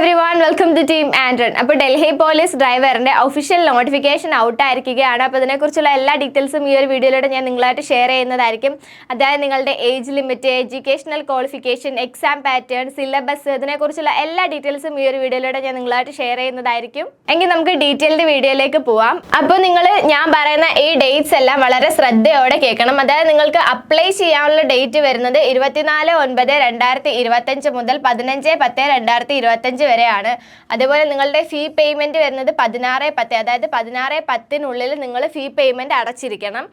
everyone, welcome to Team Andron. അപ്പോൾ Delhi police ഡ്രൈവറിന്റെ official notification out ആയിരിക്കുകയാണ്. അപ്പോൾ ഇതിനെക്കുറിച്ചുള്ള എല്ലാ ഡീറ്റെയിൽസും ഈ ഒരു വീഡിയോയിലൂടെ ഞാൻ നിങ്ങളായിട്ട് ഷെയർ ചെയ്യുന്നതായിരിക്കും. അതായത് നിങ്ങളുടെ age limit, educational qualification, exam pattern, syllabus, ഇതിനെക്കുറിച്ചുള്ള എല്ലാ ഡീറ്റെയിൽസും ഈ ഒരു വീഡിയോയിലൂടെ ഞാൻ നിങ്ങളായിട്ട് ഷെയർ ചെയ്യുന്നതായിരിക്കും. എങ്കിൽ നമുക്ക് ഡീറ്റെയിൽഡ് വീഡിയോയിലേക്ക് പോവാം. അപ്പോൾ നിങ്ങൾ ഞാൻ പറയുന്ന ഈ ഡേറ്റ്സ് എല്ലാം വളരെ ശ്രദ്ധയോടെ കേൾക്കണം. അതായത് നിങ്ങൾക്ക് അപ്ലൈ ചെയ്യാനുള്ള ഡേറ്റ് വരുന്നത് 24/9/2025 മുതൽ 15/10/2025 വരെയാണ്. അതുപോലെ നിങ്ങളുടെ ഫീ പേയ്മെന്റ് വരുന്നത് 16/10, അതായത് 16/10-നുള്ളിൽ നിങ്ങൾ ഫീ പേയ്മെന്റ് അടച്ചിരിക്കണം.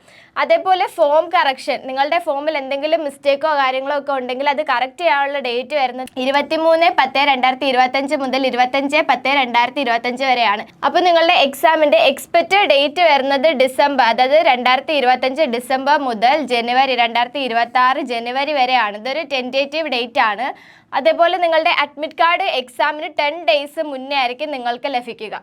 അതേപോലെ ഫോം കറക്ഷൻ, നിങ്ങളുടെ ഫോമിൽ എന്തെങ്കിലും മിസ്റ്റേക്കോ കാര്യങ്ങളോ ഒക്കെ ഉണ്ടെങ്കിൽ അത് കറക്റ്റ് ചെയ്യാനുള്ള ഡേറ്റ് വരുന്നത് 23/10/2025 മുതൽ 25/10/2025 വരെയാണ്. അപ്പോൾ നിങ്ങളുടെ എക്സാമിന്റെ എക്സ്പെക്റ്റഡ് ഡേറ്റ് വരുന്നത് ഡിസംബർ, അതായത് 2025 ഡിസംബർ മുതൽ ജനുവരി 2026 ജനുവരി വരെയാണ്. ഇതൊരു ടെൻറ്റേറ്റീവ് ഡേറ്റ് ആണ്. അതേപോലെ നിങ്ങളുടെ അഡ്മിറ്റ് കാർഡ് എക്സാമിന് 10 ഡേയ്സ് മുന്നേ ആയിരിക്കും നിങ്ങൾക്ക് ലഭിക്കുക.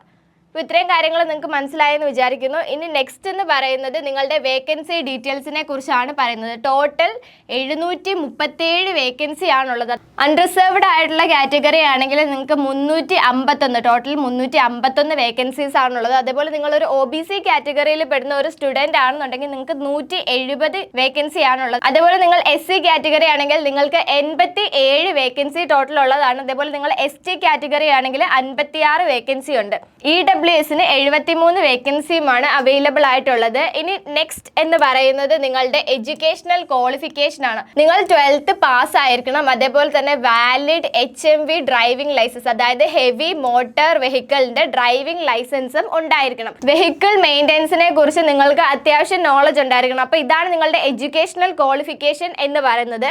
അപ്പോൾ ഇത്രയും കാര്യങ്ങൾ നിങ്ങൾക്ക് മനസ്സിലായെന്ന് വിചാരിക്കുന്നു. ഇനി നെക്സ്റ്റ് എന്ന് പറയുന്നത് നിങ്ങളുടെ വേക്കൻസി ഡീറ്റെയിൽസിനെ കുറിച്ചാണ് പറയുന്നത്. ടോട്ടൽ 737 വേക്കൻസി ആണുള്ളത്. അൺറിസർവ്ഡ് ആയിട്ടുള്ള കാറ്റഗറി ആണെങ്കിൽ നിങ്ങൾക്ക് 351, ടോട്ടൽ 351 വേക്കൻസീസ് ആണുള്ളത്. അതേപോലെ നിങ്ങളൊരു OBC കാറ്റഗറിയിൽ പെടുന്ന ഒരു സ്റ്റുഡൻറ് ആണെന്നുണ്ടെങ്കിൽ നിങ്ങൾക്ക് 170 വേക്കൻസി ആണുള്ളത്. അതേപോലെ നിങ്ങൾ SC കാറ്റഗറി ആണെങ്കിൽ നിങ്ങൾക്ക് 87 വേക്കൻസി ടോട്ടൽ ഉള്ളതാണ്. അതേപോലെ നിങ്ങൾ ST കാറ്റഗറി ആണെങ്കിൽ 56 വേക്കൻസി ഉണ്ട്. EWSന് 73 വേക്കൻസിയുമാണ് അവൈലബിൾ ആയിട്ടുള്ളത്. ഇനി നെക്സ്റ്റ് എന്ന് പറയുന്നത് നിങ്ങളുടെ എഡ്യൂക്കേഷണൽ ക്വാളിഫിക്കേഷൻ ആണ്. നിങ്ങൾ 12th പാസ് ആയിരിക്കണം. അതേപോലെ തന്നെ വാലിഡ് HMV ഡ്രൈവിംഗ് ലൈസൻസ്, അതായത് ഹെവി മോട്ടോർ വെഹിക്കിളിന്റെ ഡ്രൈവിംഗ് ലൈസൻസും ഉണ്ടായിരിക്കണം. വെഹിക്കിൾ മെയിൻ്റെനൻസിനെ കുറിച്ച് നിങ്ങൾക്ക് അത്യാവശ്യം നോളജ് ഉണ്ടായിരിക്കണം. അപ്പോൾ ഇതാണ് നിങ്ങളുടെ എഡ്യൂക്കേഷണൽ ക്വാളിഫിക്കേഷൻ എന്ന് പറയുന്നത്.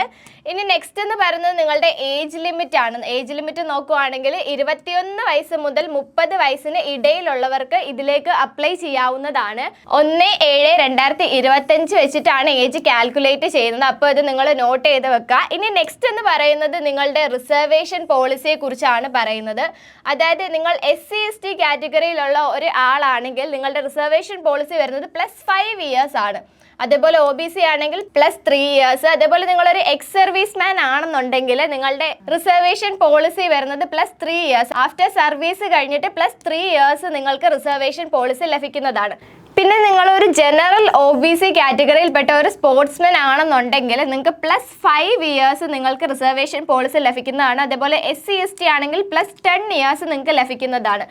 ഇനി നെക്സ്റ്റ് എന്ന് പറയുന്നത് നിങ്ങളുടെ ഏജ് ലിമിറ്റ് ആണ്. ഏജ് ലിമിറ്റ് നോക്കുവാണെങ്കിൽ 21 വയസ്സ് മുതൽ 30 വയസ്സിന് ഇടയിലുള്ളവർക്ക് ഇതിലേക്ക് അപ്ലൈ ചെയ്യാവുന്നതാണ്. 1/7/2025 വെച്ചിട്ടാണ് ഏജ് കാൽക്കുലേറ്റ് ചെയ്യുന്നത്. അപ്പോൾ ഇത് നിങ്ങൾ നോട്ട് ചെയ്ത് വെക്കുക. ഇനി നെക്സ്റ്റ് എന്ന് പറയുന്നത് നിങ്ങളുടെ റിസർവേഷൻ പോളിസിയെ കുറിച്ചാണ് പറയുന്നത്. അതായത് നിങ്ങൾ SC ST കാറ്റഗറിയിലുള്ള ഒരു ആളാണെങ്കിൽ നിങ്ങളുടെ റിസർവേഷൻ പോളിസി വരുന്നത് +5 ഇയേഴ്സ് ആണ്. അതേപോലെ OBC ആണെങ്കിൽ +3 ഇയേഴ്സ്. അതേപോലെ നിങ്ങളൊരു എക്സ് സർവീസ് മാൻ ആണെന്നുണ്ടെങ്കിൽ നിങ്ങളുടെ റിസർവേഷൻ പോളിസി വരുന്നത് +3 ഇയേഴ്സ്. ആഫ്റ്റർ സർവീസ് കഴിഞ്ഞിട്ട് +3 ഇയേഴ്സ് നിങ്ങൾക്ക് റിസർവേഷൻ പോളിസി ലഭിക്കുന്നതാണ്. പിന്നെ നിങ്ങളൊരു ജനറൽ OBC കാറ്റഗറിയിൽപ്പെട്ട ഒരു സ്പോർട്സ്മാൻ ആണെന്നുണ്ടെങ്കിൽ നിങ്ങൾക്ക് +5 ഇയേഴ്സ് നിങ്ങൾക്ക് റിസർവേഷൻ പോളിസി ലഭിക്കുന്നതാണ്. അതേപോലെ SC ST ആണെങ്കിൽ +10 ഇയേഴ്സ് നിങ്ങൾക്ക് ലഭിക്കുന്നതാണ്.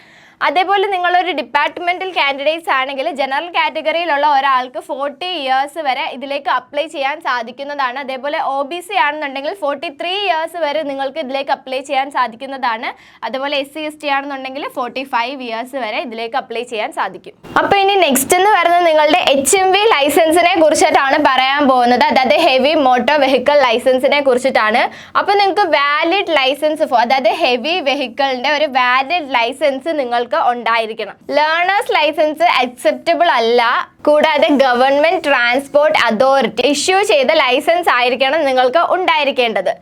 അതേപോലെ നിങ്ങളൊരു ഡിപ്പാർട്ട്മെന്റൽ കാൻഡിഡേറ്റ്സ് ആണെങ്കിൽ ജനറൽ കാറ്റഗറിയിലുള്ള ഒരാൾക്ക് 40 ഇയേഴ്സ് വരെ ഇതിലേക്ക് അപ്ലൈ ചെയ്യാൻ സാധിക്കുന്നതാണ്. അതേപോലെ OBC ആണെന്നുണ്ടെങ്കിൽ 43 ഇയേഴ്സ് വരെ നിങ്ങൾക്ക് ഇതിലേക്ക് അപ്ലൈ ചെയ്യാൻ സാധിക്കുന്നതാണ്. അതേപോലെ SC ST ആണെന്നുണ്ടെങ്കിൽ 45 ഇയേഴ്സ് വരെ ഇതിലേക്ക് അപ്ലൈ ചെയ്യാൻ സാധിക്കും. അപ്പോൾ ഇനി നെക്സ്റ്റ് എന്ന് പറയുന്നത് നിങ്ങളുടെ HMV ലൈസൻസിനെ കുറിച്ചിട്ടാണ് പറയാൻ പോകുന്നത്. അതായത് ഹെവി മോട്ടോർ വെഹിക്കിൾ ലൈസൻസിനെ കുറിച്ചിട്ടാണ്. അപ്പോൾ നിങ്ങൾക്ക് വാലിഡ് ലൈസൻസ്, അതായത് ഹെവി വെഹിക്കിളിന്റെ ഒരു വാലിഡ് ലൈസൻസ് നിങ്ങൾ ഉണ്ടായിരിക്കണം. ലേണേഴ്സ് ലൈസൻസ് അക്സെപ്റ്റബിൾ അല്ല. കൂടാതെ ഗവൺമെന്റ് ട്രാൻസ്പോർട്ട് അതോറിറ്റി ഇഷ്യൂ ചെയ്ത ലൈസൻസ് ആയിരിക്കണം നിങ്ങൾക്ക് ഉണ്ടായിരിക്കേണ്ടത്.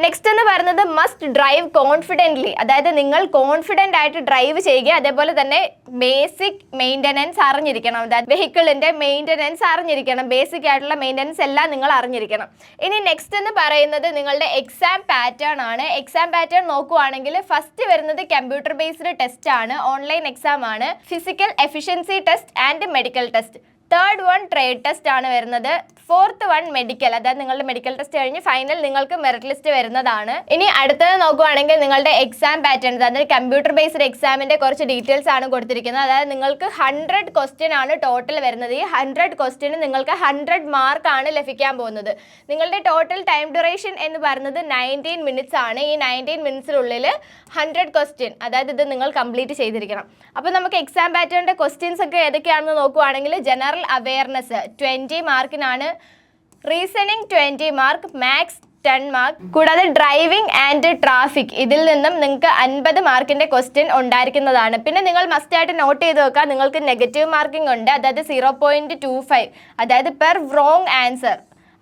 നെക്സ്റ്റ് എന്ന് പറയുന്നത് മസ്റ്റ് ഡ്രൈവ് കോൺഫിഡൻ്റ്ലി, അതായത് നിങ്ങൾ കോൺഫിഡൻ്റ് ആയിട്ട് ഡ്രൈവ് ചെയ്യുക. അതേപോലെ തന്നെ ബേസിക് മെയിൻ്റനൻസ് അറിഞ്ഞിരിക്കണം. അതായത് വെഹിക്കിളിൻ്റെ മെയിൻ്റനൻസ് അറിഞ്ഞിരിക്കണം. ബേസിക് ആയിട്ടുള്ള മെയിൻ്റനൻസ് എല്ലാം നിങ്ങൾ അറിഞ്ഞിരിക്കണം. ഇനി നെക്സ്റ്റ് എന്ന് പറയുന്നത് നിങ്ങളുടെ എക്സാം പാറ്റേൺ ആണ്. എക്സാം പാറ്റേൺ നോക്കുവാണെങ്കിൽ ഫസ്റ്റ് വരുന്നത് കമ്പ്യൂട്ടർ ബേസ്ഡ് ടെസ്റ്റ് ആണ്, ഓൺലൈൻ എക്സാം ആണ്. Physical efficiency test and medical test. Third one trade test ആണ് വരുന്നത്. ഫോർത്ത് വൺ മെഡിക്കൽ, അതായത് നിങ്ങളുടെ മെഡിക്കൽ ടെസ്റ്റ് കഴിഞ്ഞ് ഫൈനൽ നിങ്ങൾക്ക് മെറിറ്റ് ലിസ്റ്റ് വരുന്നതാണ്. ഇനി അടുത്തത് നോക്കുവാണെങ്കിൽ നിങ്ങളുടെ എക്സാം പാറ്റേൺ, അതായത് കമ്പ്യൂട്ടർ ബേസ്ഡ് എക്സാമിന്റെ കുറച്ച് ഡീറ്റെയിൽസ് ആണ് കൊടുത്തിരിക്കുന്നത്. അതായത് നിങ്ങൾക്ക് 100 ക്വസ്റ്റ്യൻ ആണ് ടോട്ടൽ വരുന്നത്. ഈ 100 ക്വസ്റ്റ്യന് നിങ്ങൾക്ക് 100 മാർക്ക് ആണ് ലഭിക്കാൻ പോകുന്നത്. നിങ്ങളുടെ ടോട്ടൽ ടൈം ഡ്യൂറേഷൻ എന്ന് പറയുന്നത് 19 മിനിറ്റ്സ് ആണ്. ഈ 19 മിനിറ്റ്സിനുള്ളിൽ 100 ക്വസ്റ്റ്യൻ, അതായത് ഇത് നിങ്ങൾ കംപ്ലീറ്റ് ചെയ്തിരിക്കണം. അപ്പോൾ നമുക്ക് എക്സാം പാറ്റേണിന്റെ ക്വസ്റ്റ്യൻസ് ഒക്കെ ഏതൊക്കെയാണെന്ന് നോക്കുവാണെങ്കിൽ ജനറൽ അവെയർനെസ് 20 മാർക്കിനാണ്, റീസണിംഗ് 20 മാർക്ക്, മാത്സ് 10 മാർക്ക്. കൂടാതെ ഡ്രൈവിംഗ് ആൻഡ് ട്രാഫിക് ഇതിൽ നിന്നും നിങ്ങൾക്ക് 50 മാർക്കിന്റെ ക്വസ്റ്റ്യൻ ഉണ്ടായിരിക്കുന്നതാണ്. പിന്നെ നിങ്ങൾ മസ്റ്റ് ആയിട്ട് നോട്ട് ചെയ്ത് വെക്കുക, നിങ്ങൾക്ക് നെഗറ്റീവ് മാർക്കിംഗ് ഉണ്ട്. അതായത് 0.25, അതായത് പെർ റോങ് ആൻസർ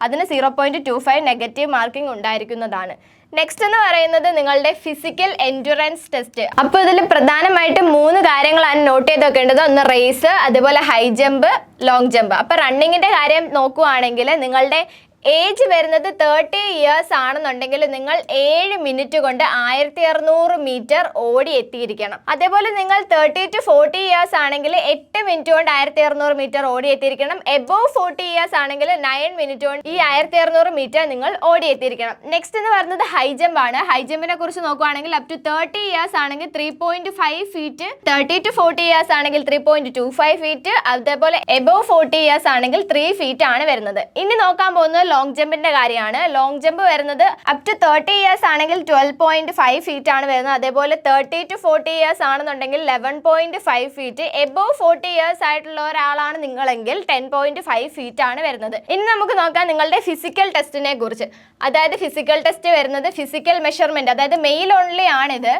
അതിന് 0.25 നെഗറ്റീവ് മാർക്കിംഗ് ഉണ്ടായിരിക്കുന്നതാണ്. നെക്സ്റ്റ് എന്ന് പറയുന്നത് നിങ്ങളുടെ ഫിസിക്കൽ എൻഡ്യൂറൻസ് ടെസ്റ്റ്. അപ്പോൾ ഇതിൽ പ്രധാനമായിട്ടും 3 കാര്യങ്ങളാണ് നോട്ട് ചെയ്ത് വെക്കേണ്ടത്. ഒന്ന് റേസ്, അതുപോലെ ഹൈ ജമ്പ്, ലോങ് ജമ്പ്. അപ്പോൾ റണ്ണിങ്ങിന്റെ കാര്യം നോക്കുവാണെങ്കിൽ നിങ്ങളുടെ ഏജ് വരുന്നത് 30 ഇയേഴ്സ് ആണെന്നുണ്ടെങ്കിൽ നിങ്ങൾ 7 മിനിറ്റ് കൊണ്ട് 1600 മീറ്റർ ഓടി എത്തിയിരിക്കണം. അതേപോലെ നിങ്ങൾ 30 to 40 ഇയേഴ്സ് ആണെങ്കിൽ 8 മിനിറ്റ് കൊണ്ട് 1600 മീറ്റർ ഓടി എത്തിയിരിക്കണം. എബോവ് 40 ഇയേഴ്സ് ആണെങ്കിൽ 9 മിനിറ്റ് കൊണ്ട് ഈ 1600 മീറ്റർ നിങ്ങൾ ഓടി എത്തിയിരിക്കണം. നെക്സ്റ്റ് എന്ന് പറയുന്നത് ഹൈ ജമ്പ് ആണ്. ഹൈ ജമ്പിനെ കുറിച്ച് നോക്കുകയാണെങ്കിൽ അപ് ടു 30 ഇയേഴ്സ് ആണെങ്കിൽ 3.5 ഫീറ്റ്, 30 to 40 ഇയേഴ്സ് ആണെങ്കിൽ 3.25 ഫീറ്റ്, അതേപോലെ എബോവ് 40 ഇയേഴ്സ് ആണെങ്കിൽ 3 ഫീറ്റ് ആണ് വരുന്നത്. ഇനി നോക്കാൻ പോകുന്നത് ലോങ് ജമ്പിന്റെ കാര്യമാണ്. ലോങ് ജമ്പ് വരുന്നത് അപ് ടു 30 ഇയേഴ്സ് ആണെങ്കിൽ 12.5 ഫീറ്റ് ആണ് വരുന്നത്. അതേപോലെ 30 to 40 ഇയേഴ്സ് ആണെന്നുണ്ടെങ്കിൽ 11.5 ഫീറ്റ്, എബോവ് 40 ഇയേഴ്സ് ആയിട്ടുള്ള ഒരാളാണ് നിങ്ങളെങ്കിൽ 10.5 ഫീറ്റ് ആണ് വരുന്നത്. ഇനി നമുക്ക് നോക്കാം നിങ്ങളുടെ ഫിസിക്കൽ ടെസ്റ്റിനെ കുറിച്ച്. അതായത് ഫിസിക്കൽ ടെസ്റ്റ് വരുന്നത് ഫിസിക്കൽ മെഷർമെന്റ്, അതായത് മെയിൽ ഓൺലി ആണിത്.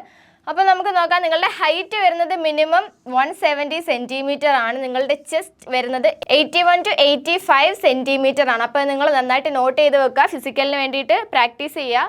അപ്പോൾ നമുക്ക് നോക്കാം നിങ്ങളുടെ ഹൈറ്റ് വരുന്നത് മിനിമം 170 സെൻറ്റിമീറ്റർ ആണ്. നിങ്ങളുടെ ചെസ്റ്റ് വരുന്നത് 81 to 85 സെൻറ്റിമീറ്റർ ആണ്. അപ്പോൾ നിങ്ങൾ നന്നായിട്ട് നോട്ട് ചെയ്ത് വെക്കുക, ഫിസിക്കലിന് വേണ്ടിയിട്ട് പ്രാക്ടീസ് ചെയ്യുക.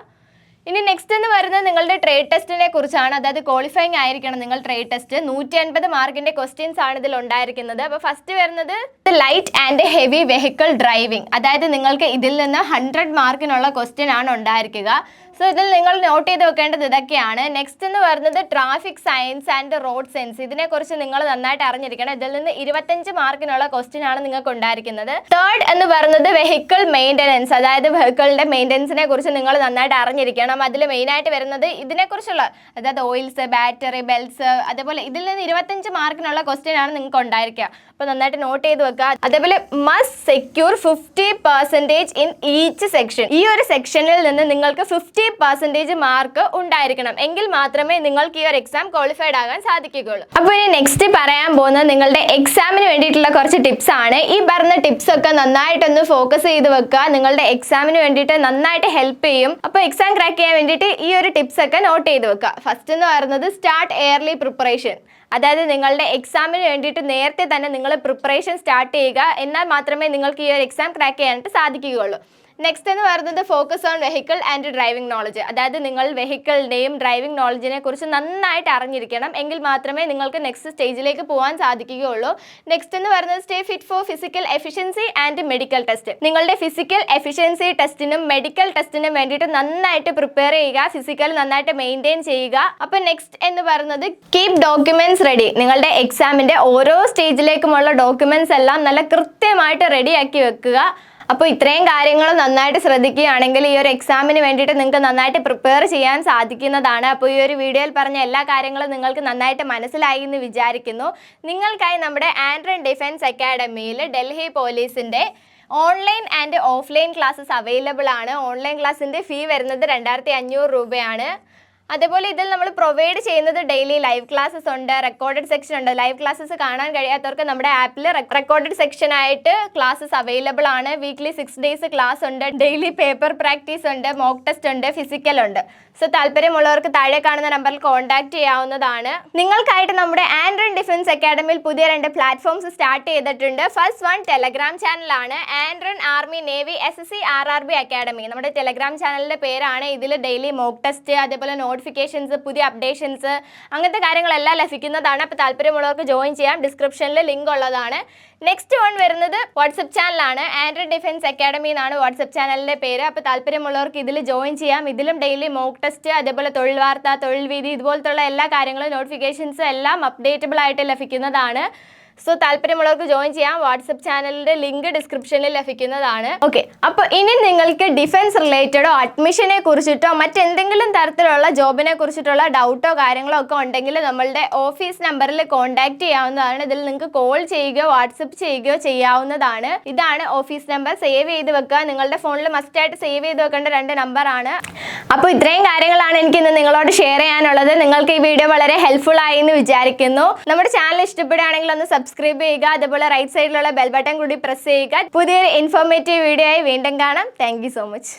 ഇനി നെക്സ്റ്റ് എന്ന് പറയുന്നത് നിങ്ങളുടെ ട്രേഡ് ടെസ്റ്റിനെ കുറിച്ചാണ്. അതായത് ക്വാളിഫൈങ് ആയിരിക്കണം നിങ്ങൾ ട്രേഡ് ടെസ്റ്റ്. 150 മാർക്കിന്റെ ക്വസ്റ്റ്യൻസ് ആണ് ഇതിൽ ഉണ്ടായിരിക്കുന്നത്. അപ്പോൾ ഫസ്റ്റ് വരുന്നത് light and heavy vehicle driving, അതായത് നിങ്ങൾക്ക് ഇതിൽ നിന്ന് 100 മാർക്കിനുള്ള ക്വസ്റ്റ്യൻ ആണ് ഉണ്ടായിരിക്കുക. സോ ഇതിൽ നിങ്ങൾ നോട്ട് ചെയ്ത് വെക്കേണ്ടത് ഇതൊക്കെയാണ്. നെക്സ്റ്റ് എന്ന് പറയുന്നത് traffic science and road sense, ഇതിനെക്കുറിച്ച് നിങ്ങൾ നന്നായിട്ട് അറിഞ്ഞിരിക്കണം. ഇതിൽ നിന്ന് 25 മാർക്കിനുള്ള ക്വസ്റ്റ്യൻ ആണ് നിങ്ങൾക്ക് ഉണ്ടായിരിക്കുന്നത്. തേർഡ് എന്ന് പറയുന്നത് വെഹിക്കിൾ മെയിൻ്റനൻസ്, അതായത് വെഹിക്കിളിന്റെ മെയിൻ്റനൻസിനെ കുറിച്ച് നിങ്ങൾ നന്നായിട്ട് അറിഞ്ഞിരിക്കണം. അതിൽ മെയിനായിട്ട് വരുന്നത് ഇതിനെക്കുറിച്ചുള്ള, അതായത് ഓയിൽസ്, ബാറ്ററി, ബെൽറ്റ്സ്, അതേപോലെ ഇതിൽ നിന്ന് 25 മാർക്കിനുള്ള ക്വസ്റ്റ്യൻ ആണ് നിങ്ങൾക്ക് ഉണ്ടായിരിക്കുക. അപ്പോൾ നന്നായിട്ട് നോട്ട് ചെയ്ത് വെക്കുക. അതേപോലെ must secure 50% in each section, ഈ ഒരു സെക്ഷനിൽ നിന്ന് നിങ്ങൾക്ക് 50% മാർക്ക് ഉണ്ടായിരിക്കണം, എങ്കിൽ മാത്രമേ നിങ്ങൾക്ക് ഈ ഒരു എക്സാം ക്വാളിഫൈഡ് ആകാൻ സാധിക്കുകയുള്ളൂ. അപ്പോൾ ഇനി നെക്സ്റ്റ് പറയാൻ പോകുന്നത് നിങ്ങളുടെ എക്സാമിന് വേണ്ടിയിട്ടുള്ള കുറച്ച് ടിപ്സ് ആണ്. ഈ പറഞ്ഞ ടിപ്സ് ഒക്കെ നന്നായിട്ടൊന്ന് ഫോക്കസ് ചെയ്ത് വെക്കുക, നിങ്ങളുടെ എക്സാമിന് വേണ്ടിയിട്ട് നന്നായിട്ട് ഹെൽപ്പ് ചെയ്യും. അപ്പോൾ എക്സാം ക്രാക്ക് ചെയ്യാൻ വേണ്ടിയിട്ട് ഈ ഒരു ടിപ്സ് ഒക്കെ നോട്ട് ചെയ്ത് വെക്കുക. ഫസ്റ്റ് എന്ന് പറയുന്നത് സ്റ്റാർട്ട് എയർലി പ്രിപ്പറേഷൻ, അതായത് നിങ്ങളുടെ എക്സാമിന് വേണ്ടിയിട്ട് നേരത്തെ തന്നെ നിങ്ങൾ പ്രിപ്പറേഷൻ സ്റ്റാർട്ട് ചെയ്യുക, എന്നാൽ മാത്രമേ നിങ്ങൾക്ക് ഈ ഒരു എക്സാം ക്രാക്ക് ചെയ്യാനായിട്ട് സാധിക്കുകയുള്ളൂ. നെക്സ്റ്റ് എന്ന് പറയുന്നത് focus on vehicle and driving knowledge, അതായത് നിങ്ങൾ വെഹിക്കിളിൻ്റെയും ഡ്രൈവിംഗ് നോളജിനെ കുറിച്ച് നന്നായിട്ട് അറിഞ്ഞിരിക്കണം, എങ്കിൽ മാത്രമേ നിങ്ങൾക്ക് നെക്സ്റ്റ് സ്റ്റേജിലേക്ക് പോകാൻ സാധിക്കുകയുള്ളൂ. നെക്സ്റ്റ് എന്ന് പറയുന്നത് stay fit for physical efficiency and medical test, നിങ്ങളുടെ ഫിസിക്കൽ എഫിഷ്യൻസി ടെസ്റ്റിനും മെഡിക്കൽ ടെസ്റ്റിനും വേണ്ടിയിട്ട് നന്നായിട്ട് പ്രിപ്പയർ ചെയ്യുക, ഫിസിക്കൽ നന്നായിട്ട് മെയിൻറ്റെയിൻ ചെയ്യുക. അപ്പോൾ നെക്സ്റ്റ് എന്ന് പറയുന്നത് കീപ് ഡോക്യുമെന്റ്സ് റെഡി, നിങ്ങളുടെ എക്സാമിൻ്റെ ഓരോ സ്റ്റേജിലേക്കുമുള്ള ഡോക്യുമെന്റ്സ് എല്ലാം നല്ല കൃത്യമായിട്ട് റെഡിയാക്കി വെക്കുക. അപ്പോൾ ഇത്രയും കാര്യങ്ങൾ നന്നായിട്ട് ശ്രദ്ധിക്കുകയാണെങ്കിൽ ഈ ഒരു എക്സാമിന് വേണ്ടിയിട്ട് നിങ്ങൾക്ക് നന്നായിട്ട് പ്രിപ്പയർ ചെയ്യാൻ സാധിക്കുന്നതാണ്. അപ്പോൾ ഈ ഒരു വീഡിയോയിൽ പറഞ്ഞ എല്ലാ കാര്യങ്ങളും നിങ്ങൾക്ക് നന്നായിട്ട് മനസ്സിലായി എന്ന് വിചാരിക്കുന്നു. നിങ്ങൾക്കായി നമ്മുടെ ആൻഡ്രൻ ഡിഫൻസ് അക്കാഡമിയിൽ ഡൽഹി പോലീസിൻ്റെ online and offline classes available ആണ്. ഓൺലൈൻ ക്ലാസ്സിൻ്റെ ഫീ വരുന്നത് 2500 രൂപയാണ്. അതേപോലെ ഇതിൽ നമ്മൾ പ്രൊവൈഡ് ചെയ്യുന്നത് ഡെയിലി ലൈവ് ക്ലാസ്സസ് ഉണ്ട്, റെക്കോർഡഡ് സെക്ഷൻ ഉണ്ട്. ലൈവ് ക്ലാസ്സസ് കാണാൻ കഴിയാത്തവർക്ക് നമ്മുടെ ആപ്പിൽ റെക്കോർഡഡ് സെക്ഷൻ ആയിട്ട് ക്ലാസ്സസ് അവൈലബിൾ ആണ്. വീക്ക്ലി 6 ഡേയ്സ് ക്ലാസ് ഉണ്ട്, ഡെയിലി പേപ്പർ പ്രാക്ടീസ് ഉണ്ട്, മോക്ക് ടെസ്റ്റ് ഉണ്ട്, ഫിസിക്കൽ ഉണ്ട്. സോ താല്പര്യമുള്ളവർക്ക് താഴെ കാണുന്ന നമ്പറിൽ കോൺടാക്ട് ചെയ്യാവുന്നതാണ്. നിങ്ങൾക്കായിട്ട് നമ്മുടെ ആൻഡ്രൻ ഡിഫൻസ് അക്കാഡമിയിൽ പുതിയ 2 പ്ലാറ്റ്ഫോംസ് സ്റ്റാർട്ട് ചെയ്തിട്ടുണ്ട്. ഫസ്റ്റ് വൺ ടെലഗ്രാം ചാനലാണ്, Andron army navy SSC RRB academy, നമ്മുടെ ടെലഗ്രാം ചാനലിൻ്റെ പേരാണ്. ഇതിൽ ഡെയിലി മോക്ക് ടെസ്റ്റ്, അതേപോലെ നോട്ടിഫിക്കേഷൻസ്, പുതിയ അപ്ഡേഷൻസ്, അങ്ങനത്തെ കാര്യങ്ങളെല്ലാം ലഭിക്കുന്നതാണ്. അപ്പോൾ താല്പര്യമുള്ളവർക്ക് ജോയിൻ ചെയ്യാം, ഡിസ്ക്രിപ്ഷനിൽ ലിങ്ക് ഉള്ളതാണ്. നെക്സ്റ്റ് വൺ വരുന്നത് വാട്സപ്പ് ചാനലാണ്, ആൻഡ്രൻ ഡിഫൻസ് അക്കാഡമി എന്നാണ് വാട്സപ്പ് ചാനലിൻ്റെ പേര്. അപ്പോൾ താല്പര്യമുള്ളവർക്ക് ഇതിൽ ജോയിൻ ചെയ്യാം. ഇതിലും ഡെയിലി മോക്ക് ടെസ്റ്റ്, അതേപോലെ തൊഴിൽ വാർത്ത, തൊഴിൽ വീതി, ഇതുപോലത്തുള്ള എല്ലാ കാര്യങ്ങളും നോട്ടിഫിക്കേഷൻസും എല്ലാം അപ്ഡേറ്റബിൾ ആയിട്ട് ലഭിക്കുന്നതാണ്. സോ താല്പര്യമുള്ളവർക്ക് ജോയിൻ ചെയ്യാം. വാട്സപ്പ് ചാനലിൻ്റെ ലിങ്ക് ഡിസ്ക്രിപ്ഷനിൽ ലഭിക്കുന്നതാണ്. ഓക്കെ, അപ്പോൾ ഇനി നിങ്ങൾക്ക് ഡിഫൻസ് റിലേറ്റഡോ അഡ്മിഷനെ കുറിച്ചിട്ടോ മറ്റെന്തെങ്കിലും തരത്തിലുള്ള ജോബിനെ കുറിച്ചിട്ടുള്ള ഡൗട്ടോ കാര്യങ്ങളോ ഒക്കെ ഉണ്ടെങ്കിൽ നമ്മളുടെ ഓഫീസ് നമ്പറിൽ കോൺടാക്ട് ചെയ്യാവുന്നതാണ്. ഇതിൽ നിങ്ങൾക്ക് കോൾ ചെയ്യുകയോ വാട്സപ്പ് ചെയ്യുകയോ ചെയ്യാവുന്നതാണ്. ഇതാണ് ഓഫീസ് നമ്പർ, സേവ് ചെയ്ത് വെക്കുക. നിങ്ങളുടെ ഫോണിൽ മസ്റ്റായിട്ട് സേവ് ചെയ്ത് വെക്കേണ്ട 2 നമ്പറാണ്. അപ്പോൾ ഇത്രയും കാര്യങ്ങളാണ് എനിക്ക് ഇന്ന് നിങ്ങളോട് ഷെയർ ചെയ്യാനുള്ളത്. നിങ്ങൾക്ക് ഈ വീഡിയോ വളരെ ഹെൽപ്ഫുൾ ആയി എന്ന് വിചാരിക്കുന്നു. നമ്മുടെ ചാനൽ ഇഷ്ടപ്പെടുകയാണെങ്കിൽ ഒന്ന് സബ്സ്ക്രൈബ് ചെയ്യുക, അതുപോലെ റൈറ്റ് സൈഡിലുള്ള ബെൽ ബട്ടൺ കൂടി പ്രസ് ചെയ്യുക. പുതിയൊരു ഇൻഫോർമേറ്റീവ് വീഡിയോ ആയി വീണ്ടും കാണാം. Thank you so much.